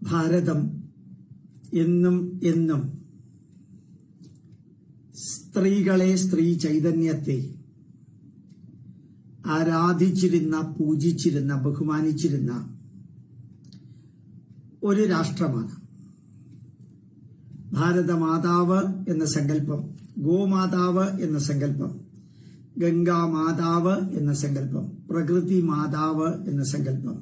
ഭാരതം എന്നും എന്നും സ്ത്രീകളെ, സ്ത്രീ ചൈതന്യത്തെ ആരാധിച്ചിരുന്ന, പൂജിച്ചിരുന്ന, ബഹുമാനിച്ചിരുന്ന ഒരു രാഷ്ട്രമാണ്. ഭാരതമാതാവ് എന്ന സങ്കല്പം, ഗോമാതാവ് എന്ന സങ്കല്പം, ഗംഗാമാതാവ് എന്ന സങ്കല്പം, പ്രകൃതി മാതാവ് എന്ന സങ്കല്പം,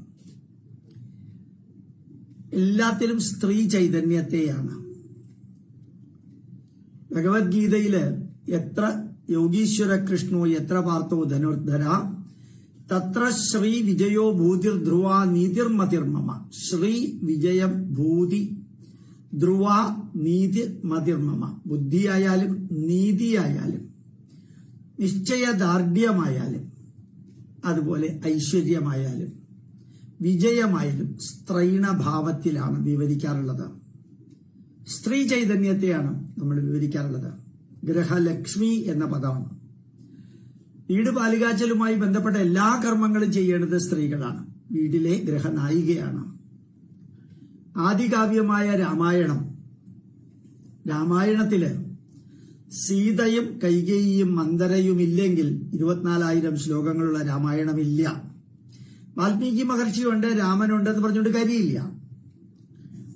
എല്ലാത്തിലും സ്ത്രീ ചൈതന്യത്തെയാണ്. ഭഗവത്ഗീതയില് എത്ര യോഗീശ്വര കൃഷ്ണോ എത്ര പാർത്തോ ധനുർധര തത്ര ശ്രീ വിജയോ ഭൂതിർ ധ്രുവ നീതിർമതിർമമ. ശ്രീ വിജയം, ഭൂതി, ധ്രുവ, നീതി, മതിർമമ. ബുദ്ധിയായാലും നീതിയായാലും നിശ്ചയദാർഢ്യമായാലും അതുപോലെ ഐശ്വര്യമായാലും വിജയമായാലും സ്ത്രൈണഭാവത്തിലാണ് വിവരിക്കാറുള്ളത്. സ്ത്രീ ചൈതന്യത്തെയാണ് നമ്മൾ വിവരിക്കാറുള്ളത്. ഗ്രഹലക്ഷ്മി എന്ന പദമാണ്. വീട് പാലുകാച്ചലുമായി ബന്ധപ്പെട്ട എല്ലാ കർമ്മങ്ങളും ചെയ്യേണ്ടത് സ്ത്രീകളാണ്. വീട്ടിലെ ഗ്രഹനായികയാണ്. ആദികാവ്യമായ രാമായണത്തില് സീതയും കൈകേയിയും മന്ദരയും ഇല്ലെങ്കിൽ 24,000 ശ്ലോകങ്ങളുള്ള രാമായണമില്ല. വാൽമീകി മഹർഷിയുണ്ട്, രാമനുണ്ടെന്ന് പറഞ്ഞുകൊണ്ട് കാര്യമില്ല.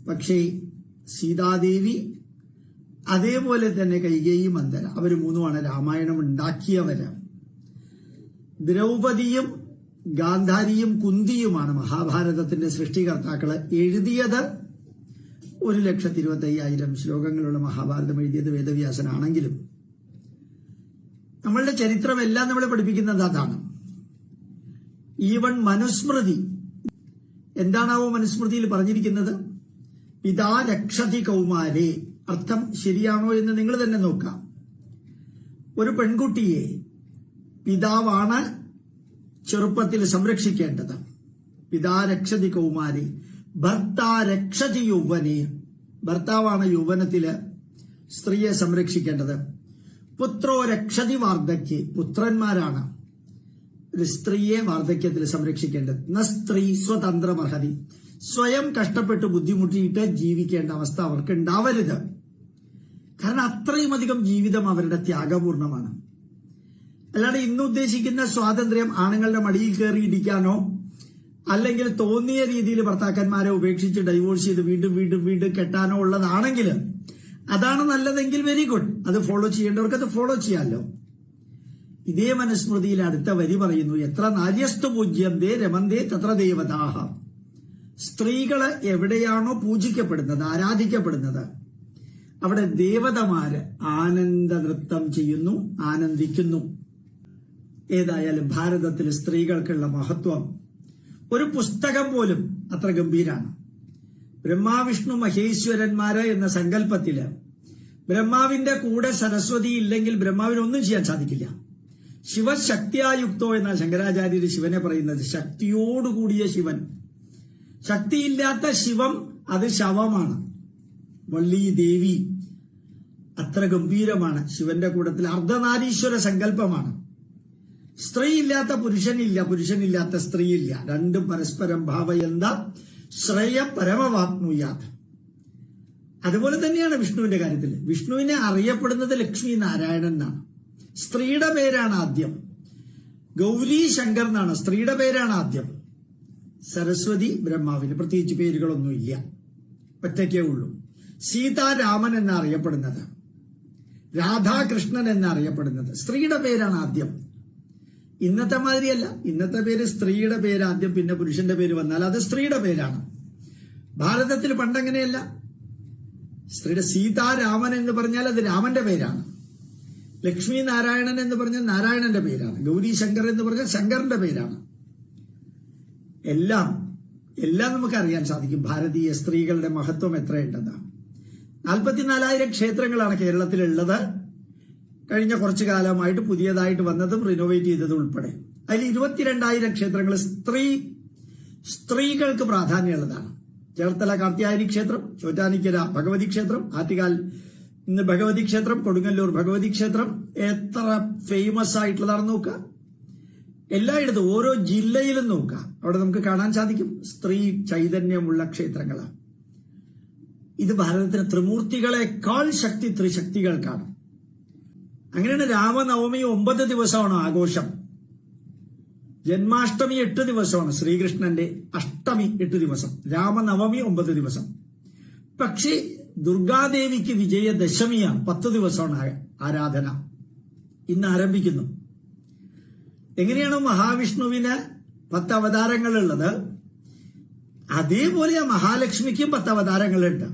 പക്ഷേ സീതാദേവി, അതേപോലെ തന്നെ കൈകേയി, മന്ദര, അവര് മൂന്നുമാണ് രാമായണം ഉണ്ടാക്കിയവര്. ദ്രൗപദിയും ഗാന്ധാരിയും കുന്തിയുമാണ് മഹാഭാരതത്തിന്റെ സൃഷ്ടികർത്താക്കള്. എഴുതിയത് 1,25,000 ശ്ലോകങ്ങളുള്ള മഹാഭാരതം എഴുതിയത് വേദവ്യാസനാണെങ്കിലും നമ്മളുടെ ചരിത്രമെല്ലാം നമ്മളെ പഠിപ്പിക്കുന്നത് അതാണ്. ഈവൻ മനുസ്മൃതി, എന്താണാവോ മനുസ്മൃതിയിൽ പറഞ്ഞിരിക്കുന്നത്? പിതാ രക്ഷതി കൗമാരേ. അർത്ഥം ശരിയാണോ എന്ന് നിങ്ങൾ തന്നെ നോക്കാം. ഒരു പെൺകുട്ടിയെ പിതാവാണ് ചെറുപ്പത്തിൽ സംരക്ഷിക്കേണ്ടത്. പിതാ രക്ഷതി കൗമാരേ ഭർത്താ രക്ഷതി യൗവനേ. ഭർത്താവാണ് യൗവനത്തില് സ്ത്രീയെ സംരക്ഷിക്കേണ്ടത്. പുത്രോ രക്ഷതി വാർദ്ധക്യേ. പുത്രന്മാരാണ് ഒരു സ്ത്രീയെ വാർദ്ധക്യത്തിൽ സംരക്ഷിക്കേണ്ടത്. ന സ്ത്രീ സ്വതന്ത്രമർഹതി. സ്വയം കഷ്ടപ്പെട്ട് ബുദ്ധിമുട്ടിയിട്ട് ജീവിക്കേണ്ട അവസ്ഥ അവർക്ക് ഉണ്ടാവരുത്. കാരണം അത്രയും അധികം ജീവിതം അവരുടെ ത്യാഗപൂർണമാണ്. അല്ലാതെ ഇന്ന് ഉദ്ദേശിക്കുന്ന സ്വാതന്ത്ര്യം ആണുങ്ങളുടെ മടിയിൽ കയറിയിരിക്കാനോ അല്ലെങ്കിൽ തോന്നിയ രീതിയിൽ ഭർത്താക്കന്മാരെ ഉപേക്ഷിച്ച് ഡൈവോഴ്സ് ചെയ്ത് വീണ്ടും കെട്ടാനോ ഉള്ളതാണെങ്കിൽ അതാണ് നല്ലതെങ്കിൽ വെരി ഗുഡ്. അത് ഫോളോ ചെയ്യേണ്ടവർക്ക് അത് ഫോളോ ചെയ്യാമല്ലോ. ഇതേ മനുസ്മൃതിയിൽ അടുത്ത വരി പറയുന്നു, എത്ര നാര്യസ്തു പൂജ്യന്തേ രമന്തേ തത്ര ദേവതാഹ. സ്ത്രീകള് എവിടെയാണോ പൂജിക്കപ്പെടുന്നത്, ആരാധിക്കപ്പെടുന്നത്, അവിടെ ദേവതമാര് ആനന്ദ നൃത്തം ചെയ്യുന്നു, ആനന്ദിക്കുന്നു. ഏതായാലും ഭാരതത്തിൽ സ്ത്രീകൾക്കുള്ള മഹത്വം ഒരു പുസ്തകം പോലും അത്ര ഗംഭീരാണ്. ബ്രഹ്മാവിഷ്ണു മഹേശ്വരന്മാര് എന്ന സങ്കല്പത്തില് ബ്രഹ്മാവിന്റെ കൂടെ സരസ്വതി ഇല്ലെങ്കിൽ ബ്രഹ്മാവിനൊന്നും ചെയ്യാൻ സാധിക്കില്ല. ശിവശക്തിയായുക്തോ എന്ന ശങ്കരാചാര്യര് ശിവനെ പറയുന്നത്. ശക്തിയോടുകൂടിയ ശിവൻ. ശക്തിയില്ലാത്ത ശിവം അത് ശവമാണ്. വള്ളി ദേവി അത്ര ഗംഭീരമാണ്. ശിവന്റെ കൂട്ടത്തിൽ അർദ്ധനാരീശ്വര സങ്കല്പമാണ്. സ്ത്രീയില്ലാത്ത പുരുഷനില്ല, പുരുഷനില്ലാത്ത സ്ത്രീയില്ല. രണ്ടും പരസ്പരം ഭാവയന്ത ശ്രേയ പരമവാപ്നുയാത്. അതുപോലെ തന്നെയാണ് വിഷ്ണുവിന്റെ കാര്യത്തിൽ. വിഷ്ണുവിനെ അറിയപ്പെടുന്നത് ലക്ഷ്മി നാരായണൻ എന്നാണ്. സ്ത്രീയുടെ പേരാണ് ആദ്യം. ഗൗരി ശങ്കർ എന്നാണ് സ്ത്രീയുടെ പേരാണ് ആദ്യം. സരസ്വതി ബ്രഹ്മാവിന് പ്രത്യേകിച്ച് പേരുകളൊന്നുമില്ല, ഒറ്റയ്ക്കേ ഉള്ളൂ. സീതാരാമൻ എന്നറിയപ്പെടുന്നത്, രാധാകൃഷ്ണൻ എന്നറിയപ്പെടുന്നത് സ്ത്രീയുടെ പേരാണ് ആദ്യം. ഇന്നത്തെ മാതിരിയല്ല. ഇന്നത്തെ പേര് സ്ത്രീയുടെ പേര് ആദ്യം, പിന്നെ പുരുഷന്റെ പേര് വന്നാൽ അത് സ്ത്രീയുടെ പേരാണ്. ഭാരതത്തിൽ പണ്ടങ്ങനെയല്ല. സ്ത്രീയുടെ സീതാരാമൻ എന്ന് പറഞ്ഞാൽ അത് രാമന്റെ പേരാണ്. ലക്ഷ്മി നാരായണൻ എന്ന് പറഞ്ഞാൽ നാരായണന്റെ പേരാണ്. ഗൗരി ശങ്കർ എന്ന് പറഞ്ഞാൽ ശങ്കറിന്റെ പേരാണ്. എല്ലാം നമുക്ക് അറിയാൻ സാധിക്കും ഭാരതീയ സ്ത്രീകളുടെ മഹത്വം എത്രയുണ്ടെന്നാണ്. 44,000 ക്ഷേത്രങ്ങളാണ് കേരളത്തിലുള്ളത്. കഴിഞ്ഞ കുറച്ചു കാലമായിട്ട് പുതിയതായിട്ട് വന്നതും റിനോവേറ്റ് ചെയ്തതും ഉൾപ്പെടെ. അതിൽ 22,000 ക്ഷേത്രങ്ങൾ സ്ത്രീകൾക്ക് പ്രാധാന്യമുള്ളതാണ്. ചേർത്തല കാർത്യായനി ക്ഷേത്രം, ചോറ്റാനിക്കര ഭഗവതി ക്ഷേത്രം, ആറ്റുകാൽ ഭഗവതി ക്ഷേത്രം, കൊടുങ്ങല്ലൂർ ഭഗവതി ക്ഷേത്രം എത്ര ഫേമസ് ആയിട്ടുള്ളതാണെന്ന് നോക്കുക. എല്ലായിടത്തും ഓരോ ജില്ലയിലും നോക്കുക, അവിടെ നമുക്ക് കാണാൻ സാധിക്കും സ്ത്രീ ചൈതന്യമുള്ള ക്ഷേത്രങ്ങളാണ്. ഇത് ഭാരതത്തിന് ത്രിമൂർത്തികളെക്കാൾ ശക്തി ത്രിശക്തികൾക്കാണ്. അങ്ങനെയാണ് രാമനവമി 9 ദിവസമാണ് ആഘോഷം. ജന്മാഷ്ടമി 8 ദിവസമാണ്. ശ്രീകൃഷ്ണന്റെ അഷ്ടമി 8 ദിവസം. രാമനവമി 9 ദിവസം. പക്ഷേ ദുർഗാദേവിക്ക് വിജയദശമിയാണ്. 10 ദിവസമാണ് ആരാധന. ഇന്ന് ആരംഭിക്കുന്നു. എങ്ങനെയാണ് മഹാവിഷ്ണുവിന് 10 അവതാരങ്ങളുള്ളത്, അതേപോലെ മഹാലക്ഷ്മിക്കും 10 അവതാരങ്ങളുണ്ട്.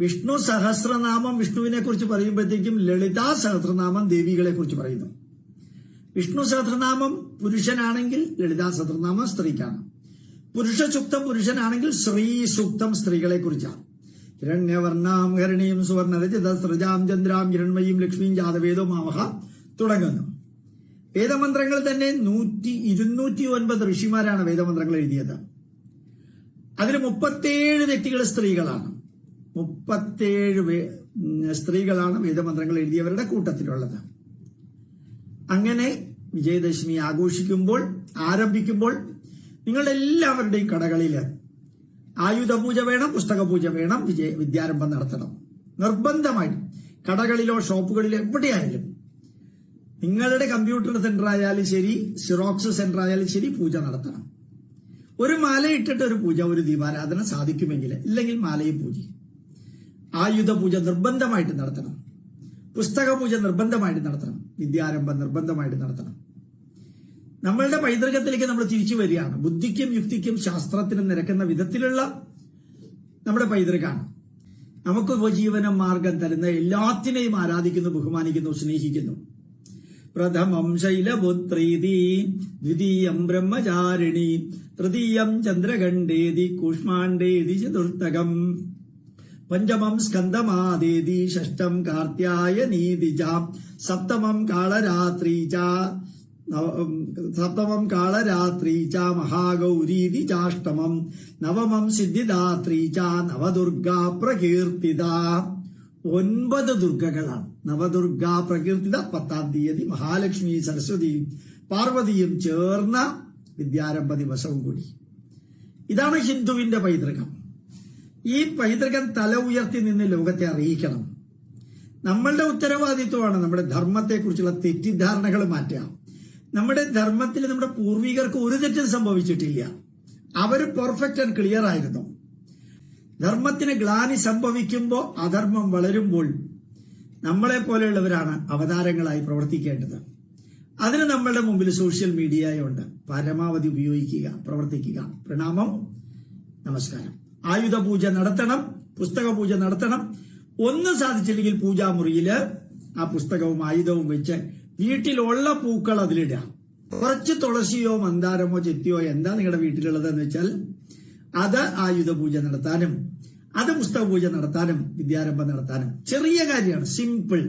വിഷ്ണു സഹസ്രനാമം വിഷ്ണുവിനെ കുറിച്ച് പറയുമ്പോഴത്തേക്കും ലളിതാ സഹസ്രനാമം ദേവികളെ കുറിച്ച് പറയുന്നു. വിഷ്ണു സഹസ്രനാമം പുരുഷനാണെങ്കിൽ ലളിതാ സഹസ്രനാമം സ്ത്രീക്കാണ്. പുരുഷ സൂക്തം പുരുഷനാണെങ്കിൽ ശ്രീ സൂക്തം സ്ത്രീകളെ കുറിച്ചാണ്. ഹിരണ്യവർണ്ണാം ഹരിണീം സുവർണരചിത സൃജാം ചന്ദ്രാം ഹിരൺമയും ലക്ഷ്മീം ജാതവേദോ മാമഹ തുടങ്ങുന്നു. വേദമന്ത്രങ്ങൾ തന്നെ 209 ഋഷിമാരാണ് വേദമന്ത്രങ്ങൾ എഴുതിയത്. അതിൽ 37 വ്യക്തികൾ സ്ത്രീകളാണ്. 37 സ്ത്രീകളാണ് വേദമന്ത്രങ്ങൾ എഴുതിയവരുടെ കൂട്ടത്തിലുള്ളത്. അങ്ങനെ വിജയദശമി ആരംഭിക്കുമ്പോൾ നിങ്ങളുടെ എല്ലാവരുടെയും കടകളില് ആയുധപൂജ വേണം, പുസ്തക പൂജ വേണം, വിദ്യാരംഭം നടത്തണം. നിർബന്ധമായി കടകളിലോ ഷോപ്പുകളിലോ എവിടെയായാലും, നിങ്ങളുടെ കമ്പ്യൂട്ടർ സെന്റർ ആയാലും ശരി, സിറോക്സ് സെന്റർ ആയാലും ശരി, പൂജ നടത്തണം. ഒരു മാല ഇട്ടിട്ട് ഒരു പൂജ, ഒരു ദീപാരാധന സാധിക്കുമെങ്കിൽ, ഇല്ലെങ്കിൽ മാലയും പൂജ. ആയുധ പൂജ നിർബന്ധമായിട്ട് നടത്തണം. പുസ്തക പൂജ നിർബന്ധമായിട്ട് നടത്തണം. വിദ്യാരംഭം നിർബന്ധമായിട്ട് നടത്തണം. നമ്മളുടെ പൈതൃകത്തിലേക്ക് നമ്മൾ തിരിച്ചു വരികയാണ്. ബുദ്ധിക്കും യുക്തിക്കും ശാസ്ത്രത്തിനും നിരക്കുന്ന വിധത്തിലുള്ള നമ്മുടെ പൈതൃകമാണ്. നമുക്ക് ഉപജീവന മാർഗം തരുന്ന എല്ലാത്തിനെയും ആരാധിക്കുന്നു, ബഹുമാനിക്കുന്നു, സ്നേഹിക്കുന്നു. പ്രഥമം ശൈലപുത്രീതി, ദ്വിതീയം ബ്രഹ്മചാരിണി, തൃതീയം ചന്ദ്രഖണ്ഡേതി, കൂഷ്മാണ്ഡേതി ചതുർത്ഥകം, പഞ്ചമം സ്കന്ദമാദേതി, ഷഷ്ടം കാർത്യായനീതിജ, സപ്തമം കാളരാത്രി ച മഹാഗൗരീതി ചാഷ്ടമം, നവമം സിദ്ധിദാത്രി ച നവദുർഗാ പ്രകീർത്തിത. 9 ദുർഗകളാണ്. നവദുർഗാ പ്രകീർത്തിത 10ാം തീയതി മഹാലക്ഷ്മി സരസ്വതിയും പാർവതിയും ചേർന്ന വിദ്യാരംഭ ദിവസവും കൂടി. ഇതാണ് ഹിന്ദുവിന്റെ പൈതൃകം. ഈ പൈതൃകം തല ഉയർത്തി നിന്ന് ലോകത്തെ അറിയിക്കണം. നമ്മളുടെ ഉത്തരവാദിത്വമാണ് നമ്മുടെ ധർമ്മത്തെക്കുറിച്ചുള്ള തെറ്റിദ്ധാരണകൾ മാറ്റുക. നമ്മുടെ ധർമ്മത്തിൽ നമ്മുടെ പൂർവികർക്ക് ഒരു തെറ്റും സംഭവിച്ചിട്ടില്ല. അവർ പെർഫെക്റ്റ് ആൻഡ് ക്ലിയർ ആയിരുന്നു. ധർമ്മത്തിന് ഗ്ലാനി സംഭവിക്കുമ്പോൾ, അധർമ്മം വളരുമ്പോൾ നമ്മളെ പോലെയുള്ളവരാണ് അവതാരങ്ങളായി പ്രവർത്തിക്കേണ്ടത്. അതിന് നമ്മളുടെ മുമ്പിൽ സോഷ്യൽ മീഡിയയുണ്ട്. പരമാവധി ഉപയോഗിക്കുക, പ്രവർത്തിക്കുക. പ്രണാമം, നമസ്കാരം. ആയുധ പൂജ നടത്തണം, പുസ്തക പൂജ നടത്തണം. ഒന്നും സാധിച്ചില്ലെങ്കിൽ പൂജാമുറിയില് ആ പുസ്തകവും ആയുധവും വെച്ച് വീട്ടിലുള്ള പൂക്കൾ അതിലിടുക. കുറച്ച് തുളസിയോ മന്ദാരമോ ചെത്തിയോ എന്താ നിങ്ങളുടെ വീട്ടിലുള്ളതെന്ന് വെച്ചാൽ അത് ആയുധ പൂജ നടത്താനും, അത് പുസ്തക പൂജ നടത്താനും, വിദ്യാരംഭം നടത്താനും. ചെറിയ കാര്യമാണ്, സിമ്പിൾ.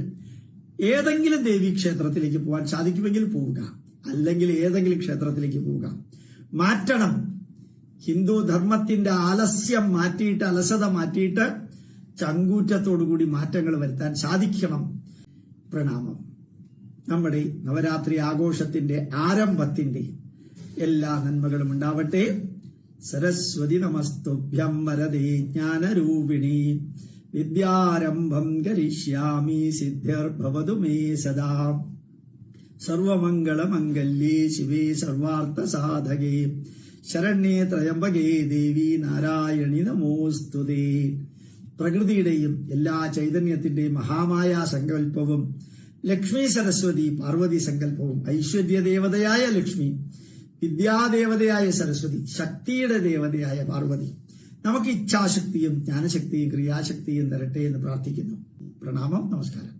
ഏതെങ്കിലും ദേവീ ക്ഷേത്രത്തിലേക്ക് പോകാൻ സാധിക്കുമെങ്കിൽ പോവുക, അല്ലെങ്കിൽ ഏതെങ്കിലും ക്ഷേത്രത്തിലേക്ക് പോവുക. മാറ്റണം. ഹിന്ദു ധർമ്മത്തിന്റെ ആലസ്യം മാറ്റിയിട്ട്, അലസത മാറ്റിയിട്ട് ചങ്കൂറ്റത്തോടുകൂടി മാറ്റങ്ങൾ വരുത്താൻ സാധിക്കണം. പ്രണാമം. നമ്മുടെ നവരാത്രി ആഘോഷത്തിന്റെ ആരംഭത്തിന്റെ എല്ലാ നന്മകളും ഉണ്ടാവട്ടെ. സരസ്വതി നമസ്തുഭ്യം വരദേ ജ്ഞാനരൂപിണി, വിദ്യാരംഭം കരിഷ്യാമി, സിദ്ധിർഭവതു മേ സദാ. സർവമംഗളമംഗല്യേ ശിവേ സർവാർത്ഥ സാധകേ, ശരണ്യേ ത്രയംബകേ ദേവി നാരായണി നമോസ്തുതേ. പ്രകൃതിയുടെയും എല്ലാ ചൈതന്യത്തിന്റെയും മഹാമായ സങ്കല്പവും ലക്ഷ്മി സരസ്വതി പാർവതി സങ്കല്പവും, ഐശ്വര്യദേവതയായ ലക്ഷ്മി, വിദ്യാദേവതയായ സരസ്വതി, ശക്തിയുടെ ദേവതയായ പാർവതി നമുക്ക് ഇച്ഛാശക്തിയും ജ്ഞാനശക്തിയും ക്രിയാശക്തിയും തരട്ടെ എന്ന് പ്രാർത്ഥിക്കുന്നു. പ്രണാമം, നമസ്കാരം.